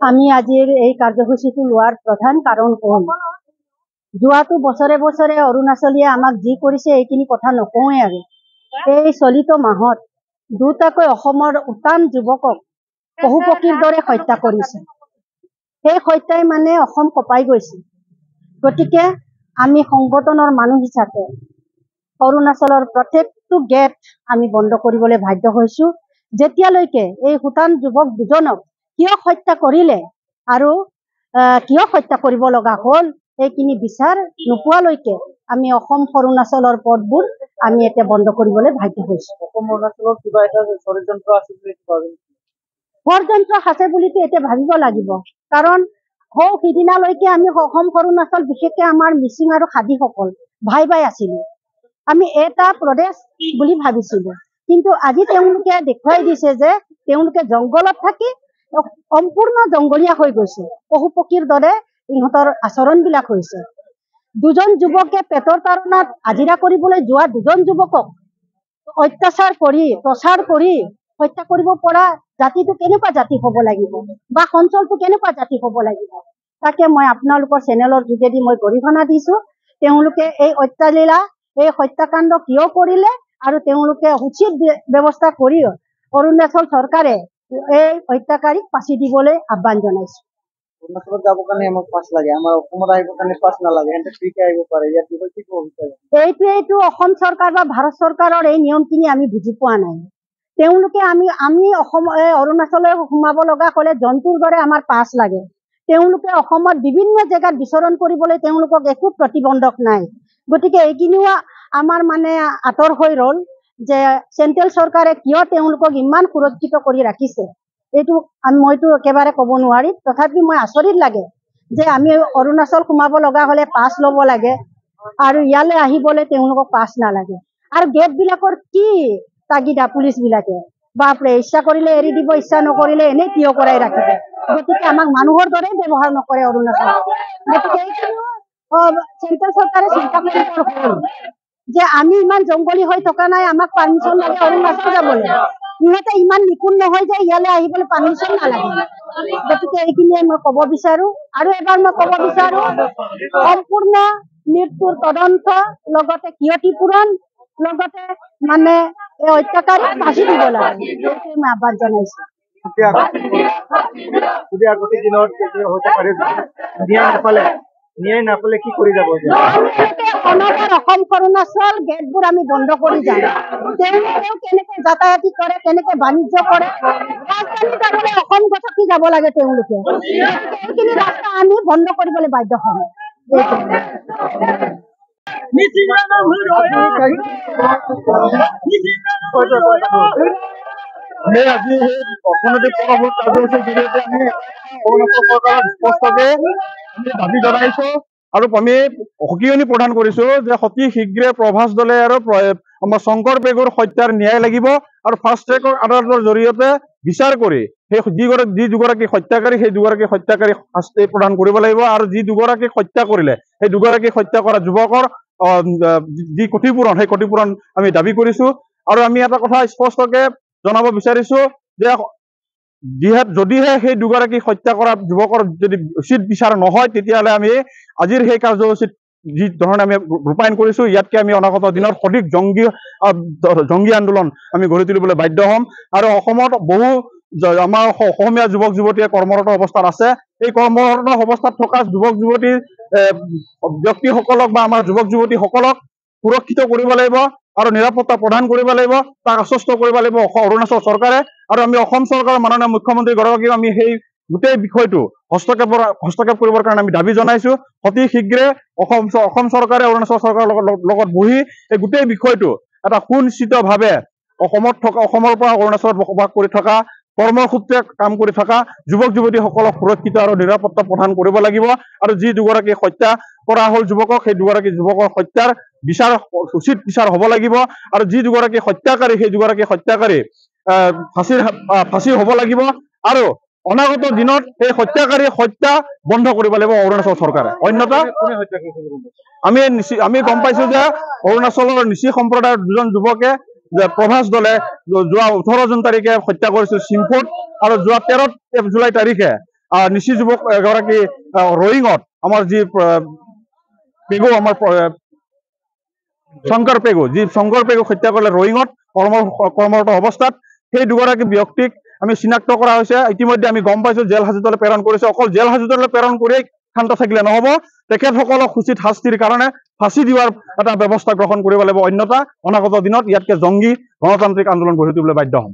আমি আজিৰ এই কাৰ্যসূচীটো লোৱাৰ প্ৰধান কাৰণ হ'ল যোৱাটো বছৰে বছৰে অৰুণাচলীয়ে আমাক যি কৰিছে এইখিনি কথা নকওঁৱে আৰু এই চলিত মাহত দুটাকৈ অসমৰ উটান যুৱকক পশুপক্ষীৰ দৰে হত্যা কৰিছে। সেই হত্যাই মানে অসম কঁপাই গৈছে। গতিকে আমি সংগঠনৰ মানুহ হিচাপে অৰুণাচলৰ প্ৰত্যেকটো গেট আমি বন্ধ কৰিবলৈ বাধ্য হৈছো। যেতিয়ালৈকে এই ভূটান যুৱক দুজনক কিয় হত্যা কৰিলে আৰু কিয় হত্যা কৰিব লগা হ'ল এইখিনি বিচাৰ নোপোৱালৈকে আমি অসম অৰুণাচলৰ পথবোৰ আমি এতিয়া বন্ধ কৰিবলৈ বাধ্য হৈছো। অসম অৰুণাচলৰ কিবা এটা ষড়যন্ত্ৰ আছে বুলি ভাবে? ষড়যন্ত্ৰ আছে বুলিতো এতিয়া ভাবিব লাগিব, কাৰণ সিদিনালৈকে আমি অসম অৰুণাচল বিশেষকৈ আমাৰ মিচিং আৰু খাদীসকল ভাই ভাই আছিলো। আমি এটা প্ৰদেশ বুলি ভাবিছিলো, কিন্তু আজি তেওঁলোকে দেখুৱাই দিছে যে তেওঁলোকে জংঘলত থাকি সম্পূৰ্ণ জংঘলীয়া হৈ গৈছে। পশুপক্ষীৰ দৰে ইহঁতৰ আচৰণবিলাক হৈছে। দুজন যুৱকে পেটৰ তাৰণাত হাজিৰা কৰিবলৈ যোৱা দুজন যুৱকক অত্যাচাৰ কৰি প্ৰচাৰ কৰি হত্যা কৰিব পৰা জাতিটো কেনেকুৱা জাতি হ'ব লাগিব বা অঞ্চলটো কেনেকুৱা জাতি হ'ব লাগিব, তাকে মই আপোনালোকৰ চেনেলৰ যোগেদি মই গৰিহণা দিছো। তেওঁলোকে এই অত্যালীলা এই হত্যাকাণ্ড কিয় কৰিলে আৰু তেওঁলোকে উচিত ব্যৱস্থা কৰি অৰুণাচল চৰকাৰে এই হত্যাকাৰীক ফাঁচি দিবলৈ আহ্বান জনাইছো। অৰুণাচলত যাবৰ কাৰণে আমাক পাছ লাগে, আমাৰ অসমত আহিবৰ কাৰণে পাছ নালাগে, সিহঁতে ফ্ৰীকে আহিব পাৰে। ইয়াত কি ক'ব বিচাৰে? এইটো অসম চৰকাৰ বা ভাৰত চৰকাৰৰ এই নিয়মখিনি আমি বুজি পোৱা নাই। তেওঁলোকে আমি অসম অৰুণাচললৈ সোমাব লগা হ'লে জন্তুৰ দৰে আমাৰ পাছ লাগে। তেওঁলোকে অসমত বিভিন্ন জেগাত বিচৰণ কৰিবলৈ তেওঁলোকক একো প্ৰতিবন্ধক নাই। গতিকে এইখিনিও আমাৰ মানে আঁতৰ হৈ ৰ'ল যে চেন্ট্ৰেল চৰকাৰে কিয় তেওঁলোকক ইমান সুৰক্ষিত কৰি ৰাখিছে। এইটো মইতো একেবাৰে ক'ব নোৱাৰিম। তথাপি মই আচৰিত লাগে যে আমি অৰুণাচল সোমাব লগা হ'লে পাছ ল'ব লাগে আৰু ইয়ালৈ আহিবলৈ তেওঁলোকক পাছ নালাগে। আৰু গেটবিলাকৰ কি তাগিদা পুলিচ বিলাকে, বাপৰে, ইচ্ছা কৰিলে এৰি দিব, ইচ্ছা নকৰিলে এনেই থিয় কৰাই ৰাখিব। গতিকে আমাক মানুহৰ দৰে ব্যৱহাৰ নকৰে অৰুণাচল। গতিকে এইখিনিও চেন্ট্ৰেল চৰকাৰে চিন্তা কৰিব হ'ল যে আমি ইমান জংঘলী হৈ থকা নাই, আমাক পাৰ্মিশ্যন লাগে অৰুণাচল যাবলৈ। ইহঁতে ইমান নিপুণ নহয় যে ইয়ালৈ আহিবলৈ পাৰ্মিশ্যন নালাগে। গতিকে এইখিনিয়ে মই ক'ব বিচাৰো। আৰু এবাৰ মই ক'ব বিচাৰো, সম্পূৰ্ণ মৃত্যুৰ তদন্ত লগতে ক্ষতিপূৰণ লগতে মানে এই হত্যাকাৰীক ফাঁচি দিব লাগে, এইটোৱে মই আহ্বান জনাইছো। ন্যায় নাপালে কি কৰি যাব? অনবৰ অসম অৰুণাচল গেটবোৰ আমি বন্ধ কৰি যাম। তেওঁলোকেও কেনেকে যাতায়াতি কৰে, কেনেকে বাণিজ্য কৰে, ৰাজধানী যাবলৈ অসম গঠকি যাব লাগে তেওঁলোকে। এইখিনি ৰাস্তা আমি বন্ধ কৰিবলৈ বাধ্য হ'ম। আজি অৰ্থনৈতিক কাৰ্যসূচীৰ জৰিয়তে আমি অৰুণাচল চৰকাৰক স্পষ্টকে দাবী জনাইছো আৰু আমি সকিয়নি প্ৰদান কৰিছো যে অতি শীঘ্ৰে প্ৰভাস দলে আৰু আমাৰ শংকৰ পেগুৰ হত্যাৰ ন্যায় লাগিব আৰু ফাষ্ট ট্ৰেকৰ আদালতৰ জৰিয়তে বিচাৰ কৰি সেই যি দুগৰাকী হত্যাকাৰী সেই দুগৰাকী হত্যাকাৰী শাস্তি প্ৰদান কৰিব লাগিব। আৰু যি দুগৰাকীক হত্যা কৰিলে সেই দুগৰাকীক হত্যা কৰা যুৱকৰ যি ক্ষতিপূৰণ সেই ক্ষতিপূৰণ আমি দাবী কৰিছো। আৰু আমি এটা কথা স্পষ্টকে জনাব বিচাৰিছো যে যদিহে সেই দুগৰাকী হত্যা কৰা যুৱকৰ যদি উচিত বিচাৰ নহয়, তেতিয়াহ'লে আমি আজিৰ সেই কাৰ্যসূচীত যি ধৰণে আমি ৰূপায়ণ কৰিছো, ইয়াতকে আমি অনাগত দিনত সঠিক জংগী আন্দোলন আমি গঢ়ি তুলিবলৈ বাধ্য হ'ম। আৰু অসমত বহু আমাৰ অসমীয়া যুৱক যুৱতীয়ে কৰ্মৰত অৱস্থাত আছে। এই কৰ্মৰত অৱস্থাত থকা যুৱক যুৱতীৰ ব্যক্তিসকলক বা আমাৰ যুৱক যুৱতীসকলক সুৰক্ষিত কৰিব লাগিব আৰু নিৰাপত্তা প্ৰদান কৰিব লাগিব, তাক আশ্বস্ত কৰিব লাগিব অৰুণাচল চৰকাৰে। আৰু আমি অসম চৰকাৰৰ মাননীয় মুখ্যমন্ত্ৰী গৰাকীক আমি সেই গোটেই বিষয়টো হস্তক্ষেপ কৰিবৰ কাৰণে আমি দাবী জনাইছো। অতি শীঘ্ৰে অসম চৰকাৰে অৰুণাচল চৰকাৰৰ লগত বহি এই গোটেই বিষয়টো এটা সুনিশ্চিতভাৱে অসমৰ পৰা অৰুণাচলত বসবাস কৰি থকা কৰ্মসূত্ৰে কাম কৰি থকা যুৱক যুৱতীসকলক সুৰক্ষিত আৰু নিৰাপত্তা প্ৰদান কৰিব লাগিব। আৰু যি দুগৰাকী হত্যা কৰা হ'ল যুৱকক, সেই দুগৰাকী যুৱকৰ হত্যাৰ উচিত বিচাৰ হ'ব লাগিব। আৰু যি দুগৰাকী হত্যাকাৰী সেই দুগৰাকী হত্যাকাৰী ফাঁচি হ'ব লাগিব। আৰু অনাগত দিনত সেই হত্যাকাৰী হত্যা বন্ধ কৰিব লাগিব অৰুণাচল চৰকাৰে। অন্যথা আমি গম পাইছো যে অৰুণাচলৰ নিচি সম্প্ৰদায়ৰ দুজন যুৱকে প্ৰভাস দলে যোৱা 18 জুন তাৰিখে হত্যা কৰিছিল চিম্ফুত, আৰু যোৱা 13 জুলাই তাৰিখে নিচী যুৱক এগৰাকী ৰয়িঙত আমাৰ যি পেগু আমাৰ শংকৰ পেগু যি শংকৰ পেগু হত্যা কৰিলে ৰয়িঙত কৰ্মৰত অৱস্থাত সেই দুগৰাকী ব্যক্তিক আমি চিনাক্ত কৰা হৈছে। ইতিমধ্যে আমি গম পাইছো জেল হাজতলৈ প্ৰেৰণ কৰিছে। অকল জেল হাজতলৈ প্ৰেৰণ কৰিয়েই শান্ত থাকিলে নহব, তেখেতসকলক উচিত শাস্তিৰ কাৰণে ফাঁচি দিয়াৰ এটা ব্যৱস্থা গ্ৰহণ কৰিব লাগিব, অন্যথা অনাগত দিনত ইয়াতকে জংগী গণতান্ত্ৰিক আন্দোলন গঢ়ি তুলিবলৈ বাধ্য হ'ম।